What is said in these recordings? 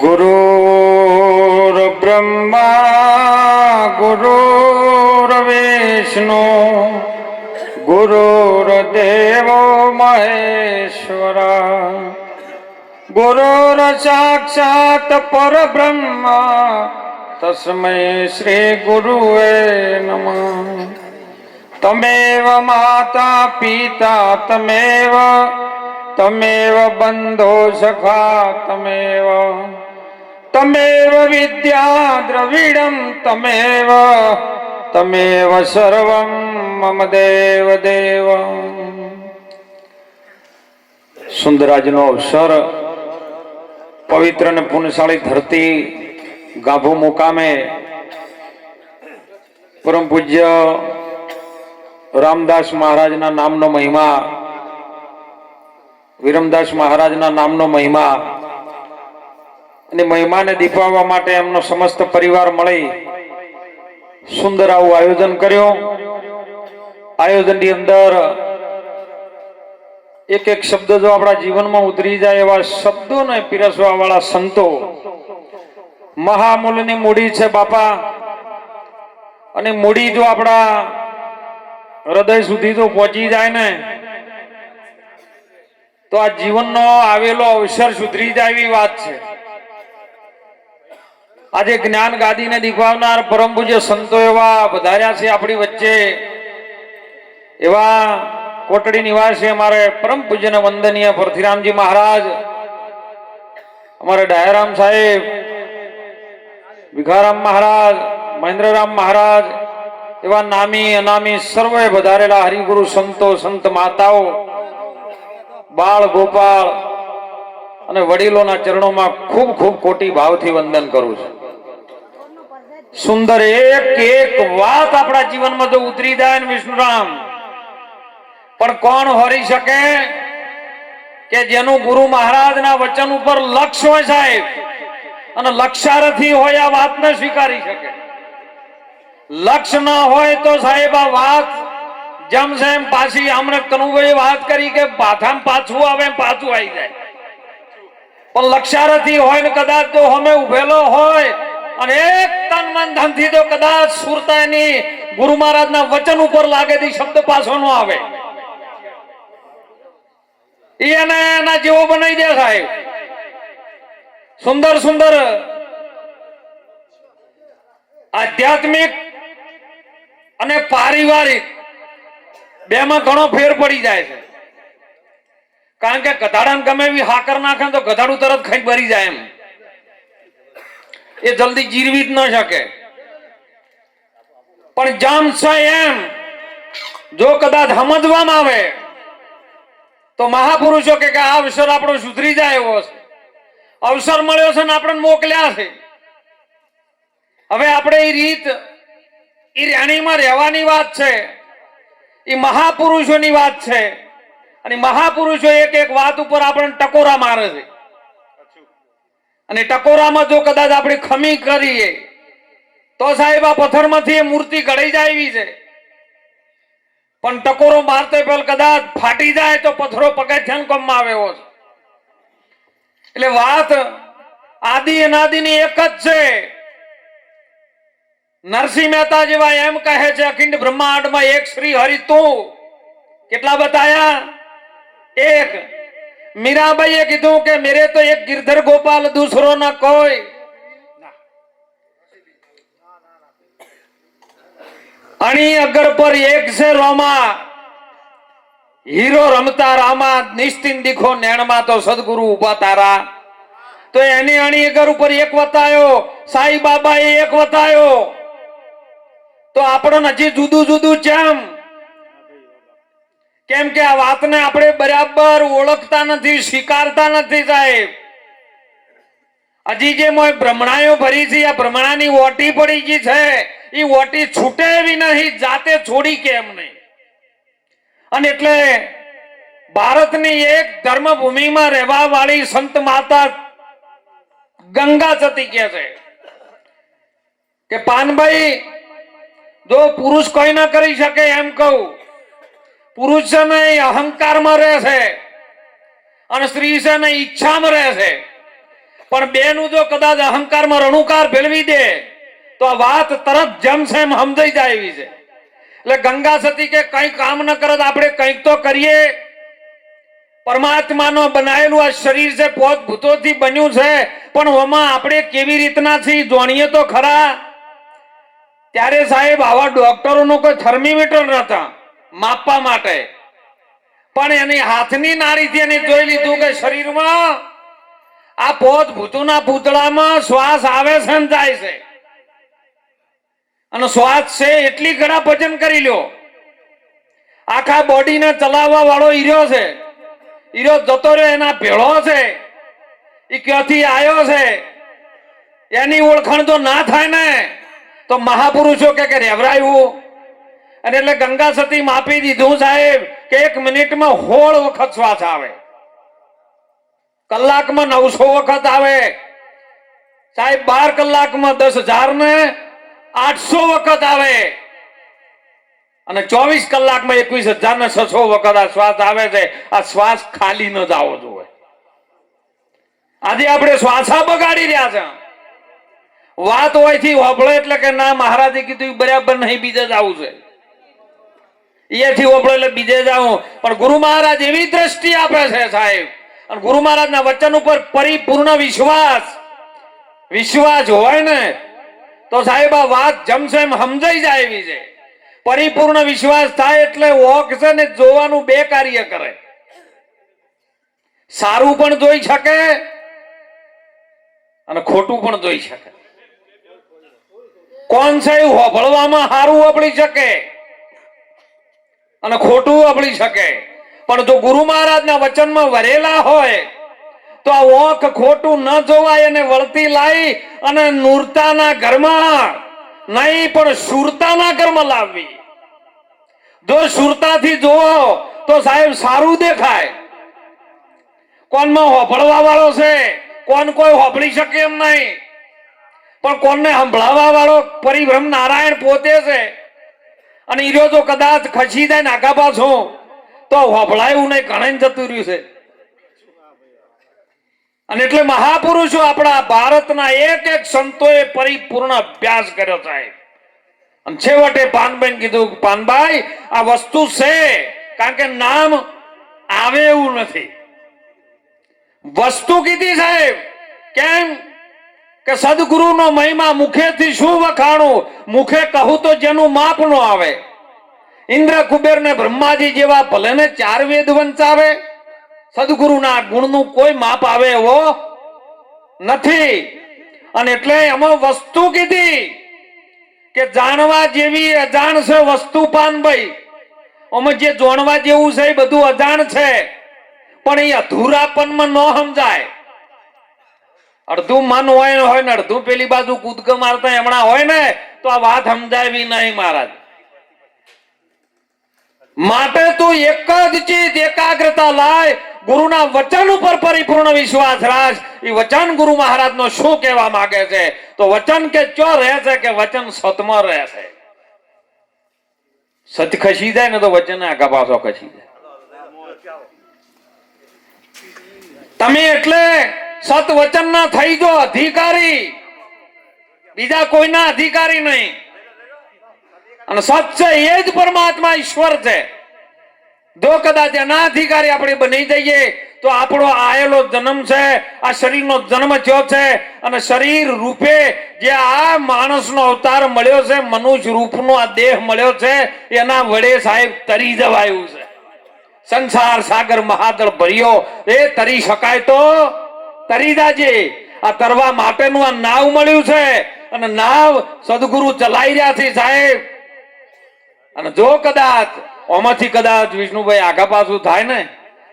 गुरुर्ब्रह्मा गुरुर्विष्णु गुरुर्देवो महेश्वरा गुरुर्साक्षात् परब्रह्म तस्मै श्री गुरुवे नमः। तमेव माता पिता तमेव बंधो सखा तमेव विद्या द्रविडं तमेव सर्वं मम देव देव। सुंदराजनो अवसर पवित्र ने पुण्यशाળી धरती गाभो मुकामे परम पूज्य रामदास महाराज ना नामनो महिमा, विरमदास महाराज ना नामनो महिमा અને મહિમાને દીપાવવા માટે એમનો સમસ્ત પરિવાર મળી સુંદર આવું આયોજન કર્યું। આયોજનની અંદર એક એક શબ્દ જો આપણા જીવનમાં ઉતરી જાય એવા શબ્દોને પીરસવા વાળા સંતો, મહામૂલ્યની મૂડી છે બાપા। અને મૂડી જો આપણા હૃદય સુધી જો પહોંચી જાય ને તો આ જીવનનો આવેલો અવસર સુધરી જાય એવી વાત છે। आज ज्ञान गादी ने दिखावनार परम पूज्य संतो एवा पधार्या छे आपणी वच्चे। एवा कोटड़ी निवासी हमारे परम पूज्य ने वंदनीय परथिरामजी महाराज, हमारे डायराम साहेब, भिखाराम महाराज, महेंद्रराम महाराज एवा नामी अनामी सर्वे पधारेला हरिगुरु संतो, संत माताओ, बाळ गोपाल અને વડીલોના ચરણોમાં ખૂબ ખૂબ કોટી ભાવથી વંદન કરું છું। સુંદર એક એક વાત આપણા જીવનમાં જો ઉતરી જાય ને વિષ્ણુરામ, પણ કોણ હરી શકે કે જેનું ગુરુ મહારાજના વચન ઉપર લક્ષ્ય હોય સાહેબ, અને લક્ષારથી હોય આ વાતને સ્વીકારી શકે। લક્ષ્ય ન હોય તો સાહેબ આ વાત જેમ સેમ પાછી આમણે કનુભાઈ વાત કરી કે પાછામાં પાછું આવે પાછું આવી જાય। પણ લક્ષારથી હોય ને કદાચ જો હમે ઉભેલો હોય અને એક તન મન ધન થી જો કદાચ સુરતાની ગુરુ મહારાજના વચન ઉપર લાગે દી શબ્દ પાછો નો આવે, એને એના જેવો બનાવી દે સાહેબ। સુંદર સુંદર આધ્યાત્મિક અને પારિવારિક બેમાં ઘણો ફેર પડી જાય છે। કારણ કે ગધાડાને ગમે એવી હાકર નાખે તો ગધાડું તરત ખાઈ ભરી જાય એમ, એ જલ્દી જીરવી જ ન શકે। પણ જામ છે એમ જો કદાચ સમજવામાં આવે તો મહાપુરુષો કે આ અવસર આપણો સુધરી જાય એવો છે। અવસર મળ્યો છે ને આપણને મોકલ્યા છે। હવે આપણે એ રીત એ રાણીમાં રહેવાની વાત છે, એ મહાપુરુષોની વાત છે। અને મહાપુરુષો એક એક વાત ઉપર આપણને ટકોરા મારે છે, અને ટકોરામાં જો કદાચ આપણે ખમી કરીએ તો સાહેબ આ પથ્થરમાંથી એ મૂર્તિ ઘડાઈ જાય એવી છે। પણ ટકોરો મારતે પહેલ કદાચ ફાટી જાય તો પથ્થરો પગથિયાને કમમાં આવે એવો છે। એટલે વાત આદિ અનાદિની એક જ છે। નરસિંહ મહેતા જેવા એમ કહે છે અખંડ બ્રહ્માંડમાં એક શ્રી હરિ તું કેટલા बताया एक। मीराबाई कीधु के मेरे तो एक गिरधर गोपाल दूसरो ना कोई। अणी अगर पर एक से रोमा हीरो रमता रामा निश्चिन दिखो नैणमा तो सदगुरु उभा तारा। तो एने अणी अगर ऊपर एक बतायो, साई बाबा एक बतायो, तो आपणो हजी जुदू जुदू चेम केम के आ वातने आपणे बराबर ओळखता नथी, स्वीकारता नथी साहेब। हजी जे मोय भ्रमणायो भरी छे आ भ्रमणानी ओटी पड़ी गई छे, ई ओटी छूटे एवी नहीं, जाते छोड़ी केम नहीं। अने एटले भारतनी एक धर्मभूमिमां रहेवा वाली संत माता गंगा सती कहे छे के पानभाई जो पुरुष कोई ना करी सके एम कहूं, पुरुष से नहीं अहंकार में रहे और स्त्री से नहीं इच्छा में रहे। પણ બેનું જો કદાચ અહંકારમાં રણુકાર ભેળવી દે તો આ વાત તરત જમશે એમ સમજાઈ જાય એવી છે. એટલે ગંગા સતી કે કઈ કામ ન કરત આપણે કંઈક તો કરીએ. પરમાત્માનો બનાવેલું આ શરીર છે, પોત ભૂતોથી બન્યું છે, પણ ઓમાં આપણે કેવી રીતના થી જાણીએ તો ખરા. ત્યારે સાહેબ આવા ડોક્ટરોનો કોઈ થર્મીમીટર નતા માપવા માટે, પણ એની હાથની નાળીથી એને જોઈ લીધું કે શરીરમાં આ પોત ભૂતોના પૂતળામાં શ્વાસ આવે છે ને જાય છે, અને શ્વાસ છે એટલી ઘણા ભજન કરી લ્યો. આખા બોડીને ચલાવવા વાળો હીરો છે, હીરો જતો રહ્યો એના ભેળો છે, એ ક્યાંથી આવ્યો છે એની ઓળખાણ તો ના થાય ને તો મહાપુરુષો કે રેવરાયું. અને એટલે ગંગા સતી માપી દીધું સાહેબ કે 1 મિનિટમાં 16 વખત શ્વાસ આવે, કલાકમાં 900 વખત આવે સાહેબ, 12 કલાકમાં 10,000 ને 800 વખત આવે, અને 24 કલાકમાં 21,600 વખત આ શ્વાસ આવે છે. આ શ્વાસ ખાલી ન જાવો જોઈએ. આજે આપણે શ્વાસા બગાડી રહ્યા છે. વાત હોય થી હોબળે એટલે કે ના મહારાજે કીધું બરાબર નહીં, બીજે જવું છે, એથી હોબળે એટલે બીજે જાઉં. પણ ગુરુ મહારાજ એવી દ્રષ્ટિ આપે છે સાહેબ, અને ગુરુ મહારાજના વચન ઉપર પરિપૂર્ણ વિશ્વાસ હોય ને તો સાહેબ આ વાત જમશે એમ સમજાઈ જાય એવી છે. પરિપૂર્ણ વિશ્વાસ થાય એટલે ઓખ છે ને જોવાનું 2 કાર્ય કરે. સારું પણ જોઈ શકે અને ખોટું પણ જોઈ શકે. કોણ છે એવું હોભળવામાં સારું હોભળી શકે અને ખોટું હોભળી શકે, પણ જો ગુરુ મહારાજના વચનમાં વરેલા હોય તો આ ઓખ ખોટું ન જોવાય અને વળતી લાવી અને નૂરતાના ઘરમાં નહીં પણ શુરતાના ઘરમાં લાવવી. જો શુરતાથી જોવો તો સાહેબ સારું દેખાય. કોનમાં હોભળવા વાળો છે, કોણ કોઈ હોભળી શકે એમ નહીં, પણ કોણને સંભળાવવા વાળો પરિભ્રમ નારાયણ પોતે છે. અને હીરો જો કદાચ ખસી જાય ને આગા પાછો તો હોભળાયું નહીં, ઘણા જતું રહ્યું છે. અને એટલે મહાપુરુષો આપણા ભારતના એક સંતોએ પરિપૂર્ણ અભ્યાસ કર્યો સાહેબ. અને છેવટે પાનભાઈ કીધું પાનભાઈ આ વસ્તુ છે, કારણ કે નામ આવે એવું નથી, વસ્તુ કીધી સાહેબ. કેમ કે સદગુરુનો મહિમા મુખેથી શું વખાણું, મુખે કહું તો જેનું માપ નો આવે. ઇન્દ્ર કુબેર ને બ્રહ્માજી જેવા ભલે ને 4 વેદ વંચાવે, સદગુરુના ગુણનું કોઈ માપ આવે એવો નથી. અને એટલે એમાં વસ્તુ કીધી કે જાણવા જેવી અજાણ છે વસ્તુ પાનભાઈ. આમાં જે જાણવા જેવું છે એ બધું અજાણ છે, પણ એ અધૂરાપનમાં ન સમજાય. અડધું મન હોય ને અડધું પેલી બાજુ કૂદક મારતા હમણાં હોય ને તો આ વાત સમજાવી નહીં મહારાજ. માટે તું એક જ ચીજ એકાગ્રતા લાય, ગુરુના વચન ઉપર પરિપૂર્ણ વિશ્વાસ રાખ. એ વચન ગુરુ મહારાજ નો શું કહેવા માંગે છે તો વચન કે ચો રહે છે કે વચન સતમાં રહે છે. સત ખસી જાય ને તો વચન આગા પાછો ખસી જાય. તમે એટલે સત વચન ના થઈ જો અધિકારી, બીજા કોઈના અધિકારી નહીં. અને સત છે એ જ પરમાત્મા ઈશ્વર છે. જો કદાચ એના અધિકારી આપણે બની જઈએ તો આપણો આયેલો જન્મ છે, આ શરીરનો જન્મ થયો છે, અને શરીર રૂપે જે આ માણસનો અવતાર મળ્યો છે, મનુષ્ય રૂપનો આ દેહ મળ્યો છે, એના વડે સાહેબ તરી જવાયું છે. સંસાર સાગર મહાજળ ભર્યો, એ તરી શકાય તો તરી જાજે. આ તરવા માટેનું આ નાવ મળ્યું છે, અને નાવ સદગુરુ ચલાઈ રહ્યા છે સાહેબ. અને જો કદાચ ઓમાંથી કદાચ વિષ્ણુભાઈ આગા પાછું થાય ને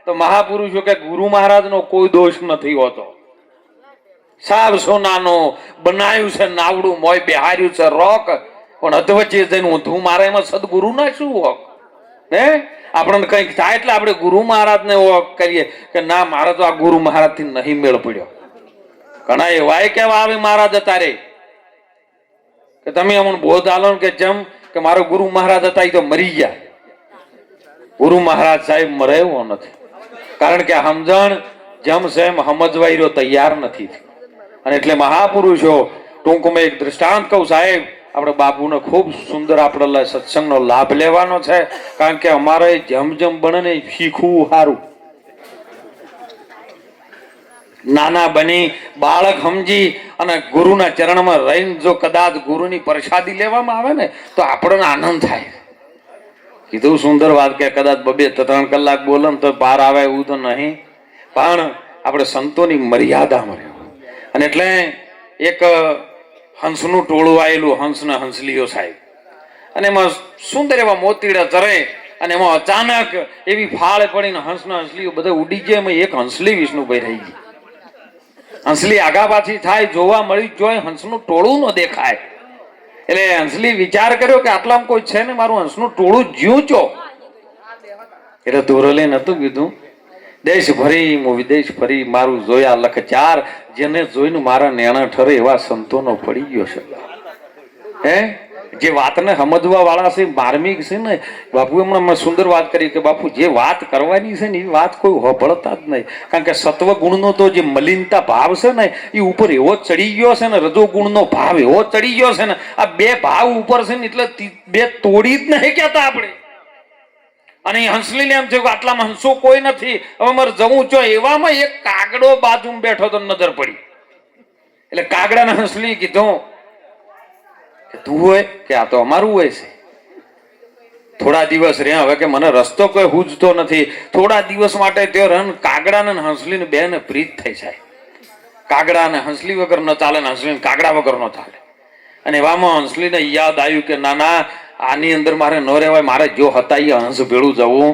તો મહાપુરુષો કે ગુરુ મહારાજ નો કોઈ દોષ નથી હોતો. સાબ સોનાનો બનાવ્યું છે નાવડું, મોય બેહાર્યું છે રોક, પણ અધવચ્ચે જઈને ઊંધું મારે એમાં સદગુરુ ના શું હોક? હે આપણને કઈક થાય એટલે આપણે ગુરુ મહારાજ ને કરીએ કે ના મારે તો આ ગુરુ મહારાજ થી નહીં મેળ પડ્યો. ઘણા એવા કેવા આવે મહારાજ તારે કે તમે અમને બોધ આલો કે જેમ કે મારો ગુરુ મહારાજ હતા એ તો મરી ગયા. ગુરુ મહારાજ સાહેબ મરે એવો નથી, કારણ કે સમજણ જેમ સેમ સમજવા તૈયાર નથી. અને એટલે મહાપુરુષો ટૂંકમાં એક દ્રષ્ટાંત કહું સાહેબ, આપણે બાપુને ખૂબ સુંદર આપણે સત્સંગનો લાભ લેવાનો છે, કારણ કે અમારે જેમ જેમ બને ને શીખવું સારું. નાના બની બાળક સમજી અને ગુરુના ચરણમાં રહીને જો કદાચ ગુરુની પ્રસાદી લેવામાં આવે ને તો આપણને આનંદ થાય. કીધું સુંદર વાત કે કદાચ 2-3 કલાક બોલે ને તો પાર આવે એવું તો નહીં, પણ આપણે સંતોની મર્યાદામાં રહેવું. અને એટલે એક હંસનું ટોળું આવેલું, હંસના હંસલીઓ સાહેબ, અને એમાં સુંદર એવા મોતીડા ચરે, અને એમાં અચાનક એવી ફાળ પડીને હંસના હંસલીઓ બધા ઉડી ગયા. એમાં એક હંસલી વિષ્ણુભાઈ રહી ગઈ. હંસલી આગા પાછી થાય, જોવા મળી જોઈ હંસનું ટોળું ન દેખાય. એટલે હંસલી વિચાર કર્યો કે આટલામાં કોઈ છે ને, મારું હંસનું ટોળું જ્યું ચો. એટલે દોરલે નતું કીધું, દેશ ફરી હું વિદેશ ફરી, મારું જોયા લખ 4, જેને જોઈને મારા નેણા ઠરે એવા સંતોનો પડી ગયો છે. હે જે વાતને સમજવા વાળા છે, માર્મિક છે ને, બાપુ હમણાં સુંદર વાત કરી કે બાપુ જે વાત કરવાની છે ને એ વાત કોઈ હોભળતા જ નહીં. કારણ કે સત્વ ગુણનો તો જે મલિનતા ભાવ છે ને એ ઉપર એવો ચડી ગયો છે ને, રજો ગુણનો ભાવ એવો ચડી ગયો છે ને, આ બે ભાવ ઉપર છે ને એટલે બે તોડી જ નહીં કહેતા આપણે. અને હંસલીને એમ થયું કે આટલામાં હંસો કોઈ નથી, હવે મારે જવું છો. એવામાં એક કાગડો બાજુમાં બેઠો તો નજર પડી. એટલે કાગડાને હંસલી કીધું, તું હોય કે આ તો અમારું હોય છે. થોડા દિવસ રહ્યા, હવે કે મને રસ્તો કોઈ હુજતો નથી. થોડા દિવસ માટે તે રન કાગડા ને હંસલી બેને પ્રીત થઈ જાય. કાગડા ને હંસલી વગર ન ચાલે ને હંસલી કાગડા વગર ન ચાલે. અને એવામાં હંસલીને યાદ આવ્યું કે ના ના, આની અંદર મારે ન રહેવાય, મારે જો હતા એ હંસ ભેળું જવું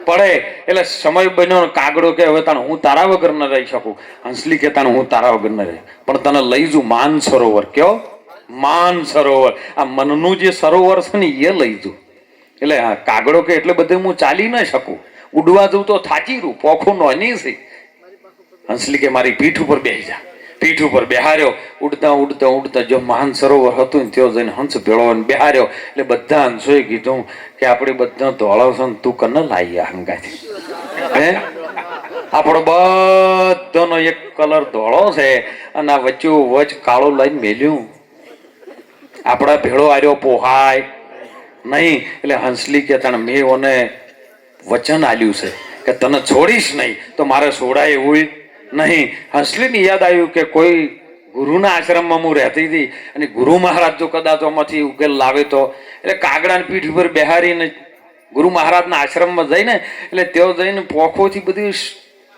પડે. એટલે સમય બન્યો, કાગડો કે હવે તને હું તારા વગર ન રહી શકું. હંસલી કે તને હું તારા વગર ન રહી, પણ તને લઈ જઉં માન સરોવર. કયો માન સરોવર? આ મનનું જે સરોવર છે ને એ લઈ જઉં. એટલે હા, કાગડો કે એટલે બધે હું ચાલી ન શકું, ઉડવા જવું તો થાકી રૂ, પોખું નોની છે. હંસલી કે મારી પીઠ ઉપર બેસી જા. પીઠ ઉપર બેહાર્યો. ઉડતા ઉડતા ઉડતા જો માન સરોવર હતું ને ત્યાં જઈને હંસ ભેળો બેહાર્યો. એટલે બધા હંસોએ કીધું કે આપણે બધા ધોળો છે ને તું કને લાવી હંગાથી. હે આપણો બધાનો એક કલર ધોળો છે અને આ વચ્ચે વચ કાળો લઈને મેલ્યું. આપણા ભેળો આર્યો પોહાય નહીં. એટલે હંસલી કે તને મેં ઓને વચન આલ્યું છે કે તને છોડીશ નહીં, તો મારે છોડાય એવું નહીં. હંસલીને યાદ આવ્યું કે કોઈ ગુરુના આશ્રમમાં હું રહેતી હતી અને ગુરુ મહારાજ જો કદાચ આમાંથી ઉકેલ લાવે તો. એટલે કાગડાની પીઠ ઉપર બેહારીને ગુરુ મહારાજના આશ્રમમાં જઈને, એટલે તેઓ જઈને પોખોથી બધું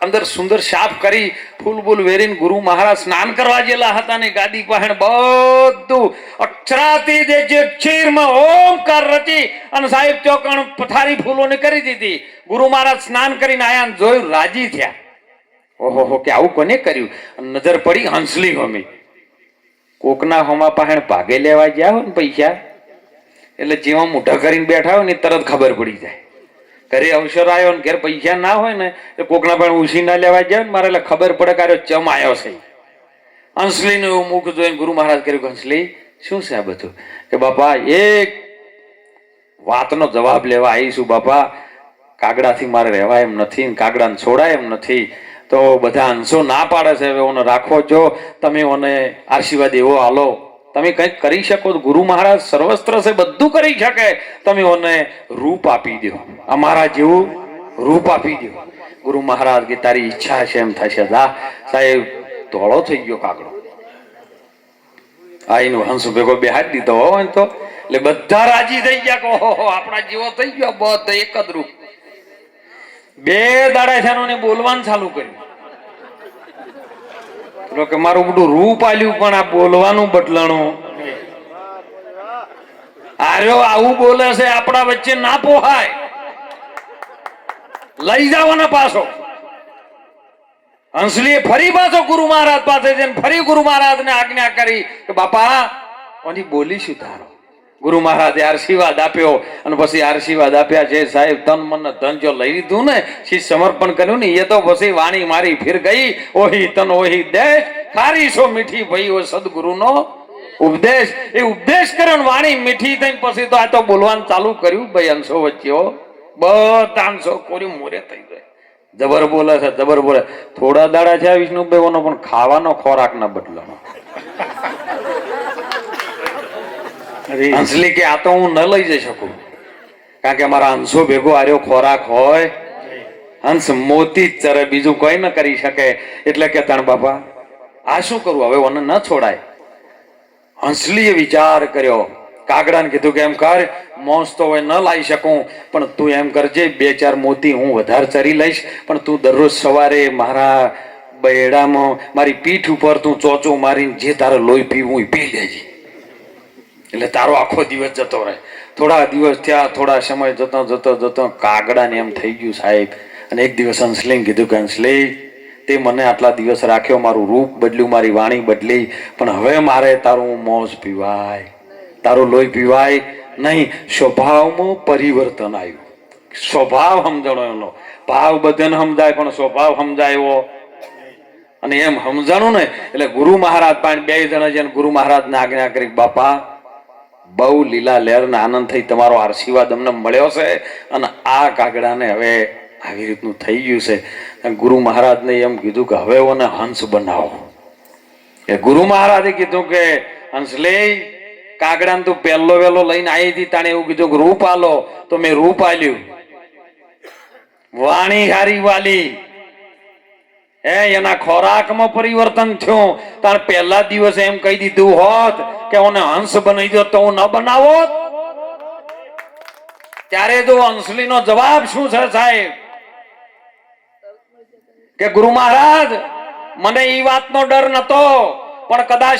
અંદર સુંદર સાફ કરી, ફૂલ બૂલ વેરીને ગુરુ મહારાજ સ્નાન કરવા જેલા હતા ને ગાદી પાસે બધું અક્ષરાતી જે ક્ષીરમાં ઓમકાર રચી અને સાહેબ ચોકણ પથારી ફૂલોને કરી દીધી. ગુરુ મહારાજ સ્નાન કરીને આયા ને જોયું, રાજી થયા. ઓહો કે આવું કોને કર્યું? નજર પડી હંસલી હોમી. કોકના હોમા પાસે ભાગે લેવા ગયા હોય ને પૈસા, એટલે જેવા મોઢા કરીને બેઠા હોય ને તરત ખબર પડી જાય. ઘરે અવસર આવ્યો ને ઘેર પૈસા ના હોય ને તો કોકના પણ ઉછી ના લેવા જાય ને મારે એટલે ખબર પડે કે ચમ આવ્યો છે. હંસલીને એવું મુખ જોઈને ગુરુ મહારાજ કર્યું, હંસલી શું છે આ બધું? કે બાપા એક વાતનો જવાબ લેવા આવીશું બાપા. કાગડાથી મારે રહેવાય એમ નથી, કાગડાને છોડાય એમ નથી. તો બધા હંસો ના પાડે છે, હવે ઓને રાખો છો તમે, ઓને આશીર્વાદ એવો હાલો. તમે કંઈક કરી શકો. ગુરુ મહારાજ સર્વસ્ત્ર છે, બધું કરી શકે. તમે ઓને રૂપ આપી દો, અમારા જેવું રૂપ આપી દો. ગુરુ મહારાજ કે તારી ઈચ્છા છે એમ થશે. જા સાહેબ, ધોળો થઈ ગયો કાગડો. આ એનું હંસ ભેગો બેહાડી દીધો હોય તો એટલે બધા રાજી થઈ ગયા કે ઓહો આપણા જેવો થઈ ગયો. બધા એક જ રૂપ. 2 દાડા છે બોલવાનું ચાલુ કર્યું કે મારું બધું રૂપ આલ્યું પણ આ બોલવાનું બદલાણું. આર્યો આવું બોલે છે, આપણા વચ્ચે ના પોહાય, લઈ જવાના પાછો. હંસલીએ ફરી પાછો ગુરુ મહારાજ પાસે જઈને ફરી ગુરુ મહારાજને આજ્ઞા કરી કે બાપા ઓની બોલીશું તારો. ગુરુ મહારાજે આશીર્વાદ આપ્યો અને પછી આશીર્વાદ આપ્યા છે સાહેબ. તન મન ધન જો લઈ લીધું ને, શીશ સમર્પણ કર્યું ને, એ તો પછી વાણી મારી ફિર ગઈ. ઓહી તન ઓહી દેશ, ખારી છો મીઠી ભાઈ ઓ સદગુરુનો ઉપદેશ. એ ઉપદેશ કર્યો ને વાણી મીઠી થઈને પછી તો આ તો બોલવાનું ચાલુ કર્યું. ભાઈ અંશો વચ્ચે બધા અંશો કોરી મોરે થઈ જાય. જબર બોલે છે, જબર બોલે. થોડા દાડા છે વિષ્ણુભાઈ ઓનો પણ ખાવાનો ખોરાક ના બદલાનો. હંસલી કે આ તો હું ન લઈ જઈ શકું, કારણ કે મારા હંસો ભેગો આર્યો ખોરાક હોય. હંસ મોતી જ ચરે, બીજું કોઈ ન કરી શકે. એટલે કે તણ બાપા આ શું કરવું, હવે ઓને ન છોડાય. હંસલીએ વિચાર કર્યો, કાગડાને કીધું કે એમ કર, મોસ તો હવે ન લાવી શકું, પણ તું એમ કરજે 2-4 મોતી હું વધારે ચરી લઈશ, પણ તું દરરોજ સવારે મારા બેડામાં મારી પીઠ ઉપર તું ચોચો મારીને જે તારે લોહી પીવું પી લેજે, એટલે તારો આખો દિવસ જતો રહે. થોડા દિવસ થયા, થોડા સમય જતો જતો જતો કાગડાને એમ થઈ ગયું સાહેબ. અને એક દિવસ હંસલીને કીધું કે હંસલી, તે મને આટલા દિવસ રાખ્યો, મારું રૂપ બદલ્યું, મારી વાણી બદલી, પણ હવે મારે તારું મોજ પીવાય, તારું લોહી પીવાય નહીં. સ્વભાવમાં પરિવર્તન આવ્યું. સ્વભાવ સમજણો એનો, ભાવ બધાને સમજાય પણ સ્વભાવ સમજાયો. અને એમ સમજાણું ને એટલે ગુરુ મહારાજ પાસે 2 જણા જઈને ગુરુ મહારાજને આજ્ઞા કરી, બાપા બહુ લીલા લહેર ને આનંદ થઈ, તમારો આશીર્વાદ અમને મળ્યો છે, અને આ કાગડાને હવે આવી રીતનું થઈ ગયું છે. ગુરુ મહારાજને એમ કીધું કે હવે ઓને હંસ બનાવો. એ ગુરુ મહારાજે કીધું કે હંસલી, કાગડાને તું પહેલો વેલો લઈને આવી હતી, તાણે એવું કીધું કે રૂપ આલો, તો મેં રૂપ આલ્યું. વાણી હારી વાલી, એના ખોરાકમાં પરિવર્તન થયું. તાર પહેલા દિવસે એમ કહી દીધું હોત કે ઓને હંસ બનાવી દો તો હું ન બનાવોત. ત્યારે જો હંસલીનો જવાબ શું છે સાહેબ, કે ગુરુ મહારાજ મને એ વાતનો ડર નતો, પણ કદાચ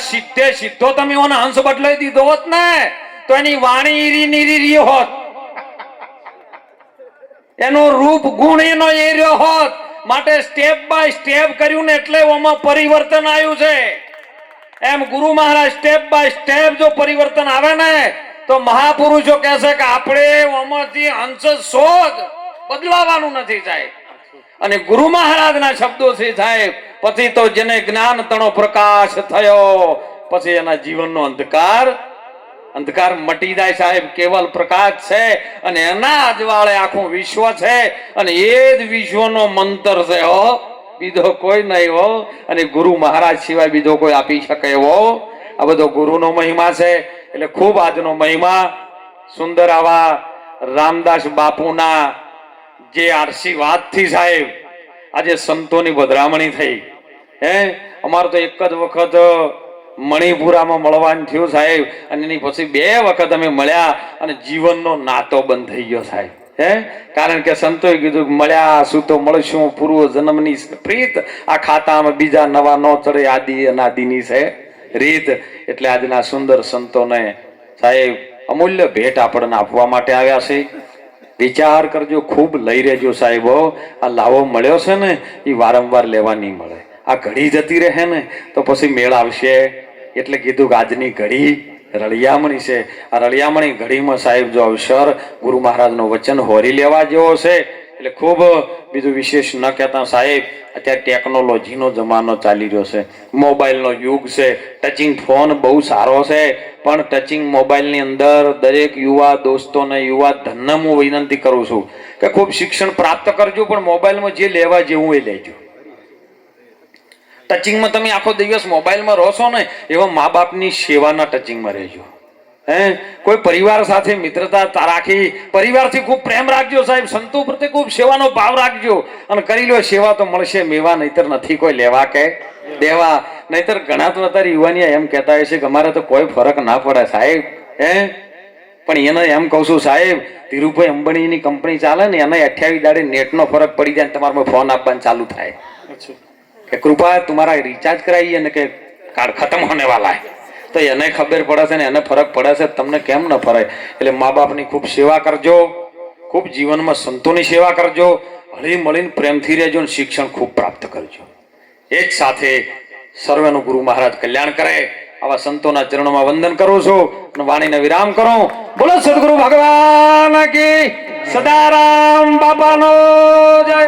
સીધો તમે ઓને હંસ બદલાઈ દીધો હોત ને તો એની વાણી ઈરી નીરી હોત, એનો રૂપ ગુણ એનો એ રહ્યો હોત. માટે સ્ટેપ બાય સ્ટેપ કર્યું ને એટલે ઓમાં પરિવર્તન આવ્યું છે. એમ ગુરુ મહારાજ સ્ટેપ બાય સ્ટેપ જો પરિવર્તન આવે ને તો મહાપુરુષો કહે છે કે આપણે ઓમાંથી અંશ શોધ બદલાવાનું નથી સાહેબ. અને ગુરુ મહારાજના શબ્દો છે સાહેબ, પછી તો જેને જ્ઞાન તણો પ્રકાશ થયો, પછી એના જીવનનો અંધકાર મટી જાય સાહેબ, કેવલ પ્રકાશ છે. અને એના અજવાળે આખું વિશ્વ છે, અને એ જ વિશ્વનો મંત્ર છે હો, બીજો કોઈ નહીં હો. અને ગુરુ મહારાજ સિવાય બીજો કોઈ આપી શકે એવો આ બધો ગુરુનો મહિમા છે. એટલે ખૂબ આજનો મહિમા સુંદર આવા રામદાસ બાપુના જે આશીર્વાદ થી સાહેબ આજે સંતોની પધરામણી થઈ. અમારે તો એક જ વખત મણિપુરામાં મળવાનું થયું સાહેબ, અને એની પછી 2 વખત અમે મળ્યા, અને જીવનનો નાતો બંધ થઈ ગયો સાહેબ. કારણ કે સંતોએ કીધું મળ્યા શું તો મળશું, પૂર્વ જન્મની પ્રીત, આ ખાતામાં બીજા નવા ન ચડે, આદિ અનાદિની છે રીત. એટલે આજના સુંદર સંતોને સાહેબ અમૂલ્ય ભેટ આપણને આપવા માટે આવ્યા છે. વિચાર કરજો, ખૂબ લઈ રહેજો સાહેબો. આ લાવો મળ્યો છે ને એ વારંવાર લેવા નહીં મળે. આ ઘડી જતી રહે ને તો પછી મેળ આવશે. એટલે કીધું કે આજની ઘડી રળિયામણી છે. આ રળિયામણી ઘડીમાં સાહેબ જો અવસર ગુરુ મહારાજનું વચન હોરી લેવા જેવો છે. એટલે ખૂબ બીજું વિશેષ ન કહેતા સાહેબ, અત્યારે ટેકનોલોજીનો જમાનો ચાલી રહ્યો છે, મોબાઈલનો યુગ છે. ટચિંગ ફોન બહુ સારો છે, પણ ટચિંગ મોબાઈલની અંદર દરેક યુવા દોસ્તોને, યુવા ધનને હું વિનંતી કરું છું કે ખૂબ શિક્ષણ પ્રાપ્ત કરજો, પણ મોબાઈલમાં જે લેવા જેવું એ લેજો. ટચિંગમાં તમે આખો દિવસ મોબાઈલમાં રહો છો ને, એવા મા બાપની સેવાના ટચિંગમાં રહેજો. કોઈ પરિવાર સાથે મિત્રતા રાખી, પરિવારથી ખૂબ પ્રેમ રાખજો સાહેબ, સંતો પ્રત્યે ખૂબ સેવાનો ભાવ રાખજો, અને કરી લો સેવા તો મળશે મેવા, નહીતર નથી કોઈ લેવા કે દેવા. નહીતર ઘણા તો અત્યારે યુવાની એમ કહેતા હોય છે કે અમારે તો કોઈ ફરક ના પડે સાહેબ. પણ એને એમ કહું છું સાહેબ, ધીરુભાઈ અંબાણીની કંપની ચાલે ને, એને 28 દાડે નેટનો ફરક પડી જાય, તમારા ફોન આપવાનું ચાલુ થાય કે કૃપા તમારા રિચાર્જ કરાવીએ ને કે કાર્ડ ખતમ હોને વાલા હે, તો એને ખબર પડે છે ને એને ફરક પડે છે, તમને કેમ ન ફરે. એટલે મા બાપની ખૂબ સેવા કરજો, ખૂબ જીવનમાં સંતોની સેવા કરજો, હળી મળીને પ્રેમથી રહેજો, અને શિક્ષણ ખૂબ પ્રાપ્ત કરજો. એક સાથે સર્વેનું ગુરુ મહારાજ કલ્યાણ કરે. આવા સંતોના ચરણોમાં વંદન કરું છું અને વાણીને વિરામ કરું. બોલો સદગુરુ ભગવાન કી, સદારામ બાપાનો જય.